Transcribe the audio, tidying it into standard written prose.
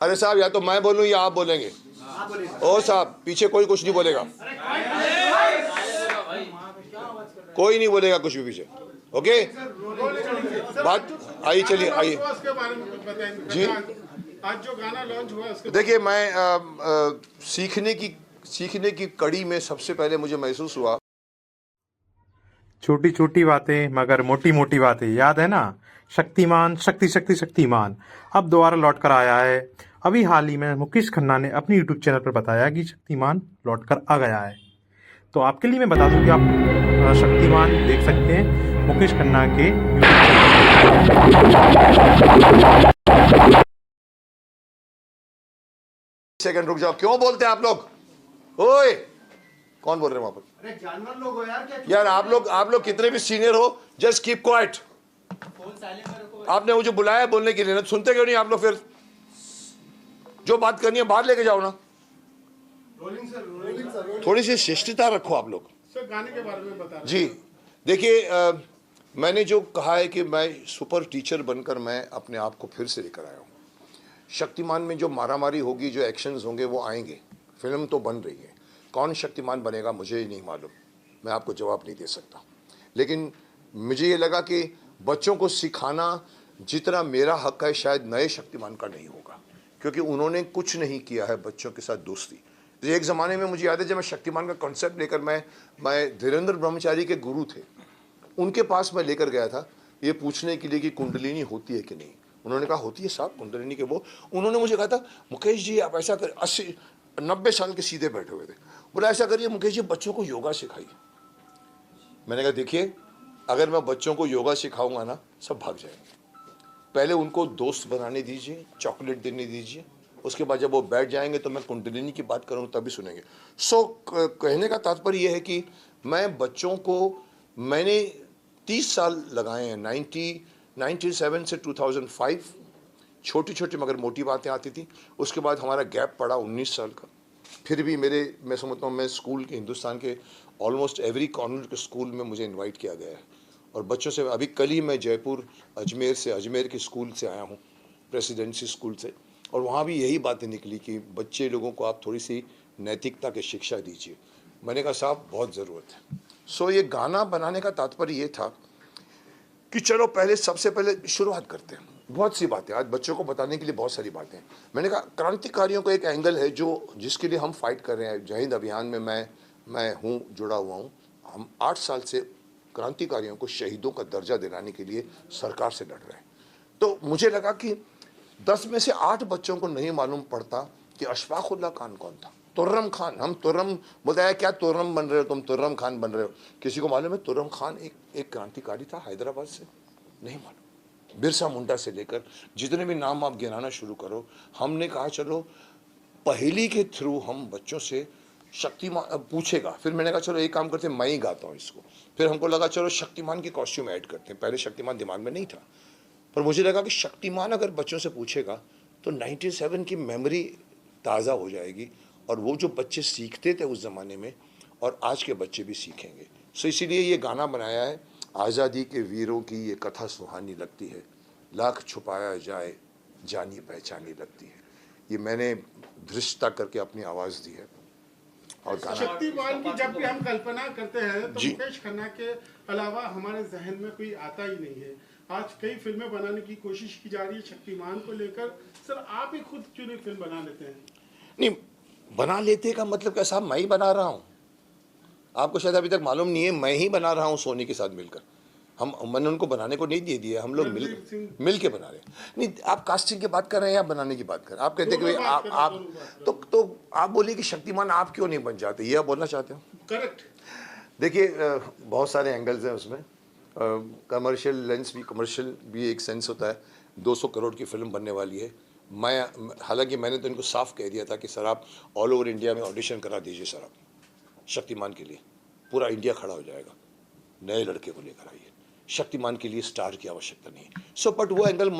अरे साहब, या तो मैं बोलूं या आप बोलेंगे। ओ साहब, पीछे कोई कुछ नहीं बोलेगा, कोई नहीं बोलेगा कुछ भी पीछे। ओके, बात आइए, चलिए आइए जी। आज जो गाना लॉन्च हुआ उसके देखिए, मैं सीखने की कड़ी में सबसे पहले मुझे महसूस हुआ। छोटी छोटी बातें मगर मोटी मोटी बातें, याद है ना? शक्तिमान, शक्ति शक्ति शक्तिमान अब दोबारा लौट कर आया है। अभी हाल ही में मुकेश खन्ना ने अपने यूट्यूब चैनल पर बताया कि शक्तिमान लौट कर आ गया है। तो आपके लिए मैं बता दूं कि आप शक्तिमान देख सकते हैं मुकेश खन्ना के सेकंड रुक जाओ, क्यों बोलते हैं आप लोग? ओए, कौन बोल रहे हैं वहां पर? अरे जानवर लोग हो यार, यार आप लोग कितने भी सीनियर हो, जस्ट कीप क्वाइट। आपने मुझे बुलाया बोलने के लिए ना, सुनते क्यों नहीं आप लोग? फिर जो बात करनी है बाहर लेके जाओ ना। रोलिंग सर, थोड़ी सी शिष्टता रखो आप लोग। सर गाने के बारे में बता रहे जी देखिए, मैंने जो कहा है कि मैं सुपर टीचर बनकर मैं अपने आप को फिर से लेकर आया हूँ। शक्तिमान में जो मारामारी होगी, जो एक्शंस होंगे वो आएंगे। फिल्म तो बन रही है, कौन शक्तिमान बनेगा मुझे ही नहीं मालूम, मैं आपको जवाब नहीं दे सकता। लेकिन मुझे ये लगा कि बच्चों को सिखाना जितना मेरा हक है शायद नए शक्तिमान का नहीं होगा, क्योंकि उन्होंने कुछ नहीं किया है बच्चों के साथ दोस्ती। एक ज़माने में मुझे याद है जब मैं शक्तिमान का कॉन्सेप्ट लेकर मैं धीरेन्द्र ब्रह्मचारी के गुरु थे, उनके पास मैं लेकर गया था ये पूछने के लिए कि कुंडलिनी होती है कि नहीं। उन्होंने कहा होती है साहब कुंडलिनी के वो। उन्होंने मुझे कहा था मुकेश जी आप ऐसा कर, 80-90 साल के सीधे बैठे हुए थे, बोला ऐसा करिए मुकेश जी बच्चों को योगा सिखाइए। मैंने कहा देखिए, अगर मैं बच्चों को योगा सिखाऊंगा ना सब भाग जाएंगे। पहले उनको दोस्त बनाने दीजिए, चॉकलेट देने दीजिए, उसके बाद जब वो बैठ जाएंगे तो मैं कुंडलिनी की बात करूँगा तभी सुनेंगे। कहने का तात्पर्य यह है कि मैं बच्चों को, मैंने 30 साल लगाए हैं, 97 से 2005 छोटी छोटी मगर मोटी बातें आती थी। उसके बाद हमारा गैप पड़ा 19 साल का। फिर भी मैं समझता हूँ मैं स्कूल के, हिंदुस्तान के ऑलमोस्ट एवरी कॉर्नर के स्कूल में मुझे इनवाइट किया गया है। और बच्चों से, अभी कल ही मैं जयपुर अजमेर के स्कूल से आया हूँ, प्रेसिडेंसी स्कूल से, और वहाँ भी यही बातें निकली कि बच्चे लोगों को आप थोड़ी सी नैतिकता की शिक्षा दीजिए। मैंने कहा साहब बहुत ज़रूरत है। ये गाना बनाने का तात्पर्य ये था कि चलो पहले सबसे पहले शुरुआत करते हैं। बहुत सी बातें आज बच्चों को बताने के लिए, बहुत सारी बातें। मैंने कहा क्रांतिकारियों का एक एंगल है जिसके लिए हम फाइट कर रहे हैं। जय हिंद अभियान में मैं हूँ, जुड़ा हुआ हूँ। हम 8 साल से क्रांतिकारियों को शहीदों का दर्जा दिलाने के लिए सरकार से लड़ रहे हैं। तो मुझे लगा कि 10 में से 8 बच्चों को नहीं मालूम पड़ता कि अशफाकुल्लाह खान कौन था। तुर्रम खान, हम तुर्रम बताया, क्या तुर्रम बन रहे हो तुम, तुर्रम खान बन रहे हो। किसी को मालूम है तुर्रम खान एक क्रांतिकारी था हैदराबाद से? नहीं मालूम। बिरसा मुंडा से लेकर जितने भी नाम आप गिनाना शुरू करो। हमने कहा चलो पहेली के थ्रू हम बच्चों से शक्तिमान पूछेगा। फिर मैंने कहा चलो एक काम करते हैं, मैं ही गाता हूँ इसको। फिर हमको लगा चलो शक्तिमान की कॉस्ट्यूम ऐड करते हैं। पहले शक्तिमान दिमाग में नहीं था, पर मुझे लगा कि शक्तिमान अगर बच्चों से पूछेगा तो 97 की मेमोरी ताज़ा हो जाएगी, और वो जो बच्चे सीखते थे उस ज़माने में और आज के बच्चे भी सीखेंगे। इसीलिए ये गाना बनाया है। आज़ादी के वीरों की ये कथा सुहानी लगती है, लाख छुपाया जाए जानी पहचानी लगती है। ये मैंने धृष्टता करके अपनी आवाज़ दी है। और गाना शक्तिमान की जब भी हम कल्पना करते हैं तो जी। मुकेश खन्ना के अलावा हमारे जहन में कोई आता ही नहीं है। आज कई फिल्में बनाने की कोशिश की जा रही है शक्तिमान को लेकर। सर आप ही खुद क्यों नहीं फिल्म बना लेते हैं? नहीं, बना लेते का मतलब क्या साहब, मैं ही बना रहा हूँ। आपको शायद अभी तक मालूम नहीं है, मैं ही बना रहा हूँ सोनी के साथ मिलकर। मैंने उनको बनाने को नहीं दे दिया, हम लोग मिल के बना रहे हैं। नहीं, आप कास्टिंग की बात कर रहे हैं या बनाने की बात कर रहे हैं? आप कहते हैं कि आप तो आप बोलिए कि शक्तिमान आप क्यों नहीं बन जाते, ये आप बोलना चाहते हो? करेक्ट। देखिए, बहुत सारे एंगल्स हैं उसमें। कमर्शियल भी एक सेंस होता है। 200 करोड़ की फिल्म बनने वाली है। हालांकि मैंने तो इनको साफ कह दिया था कि सर आप ऑल ओवर इंडिया में ऑडिशन करा दीजिए सर, आप शक्तिमान के लिए पूरा इंडिया खड़ा हो जाएगा। नए लड़के को लेकर आइए, शक्तिमान के लिए स्टार की आवश्यकता नहीं है। बट वो एंगल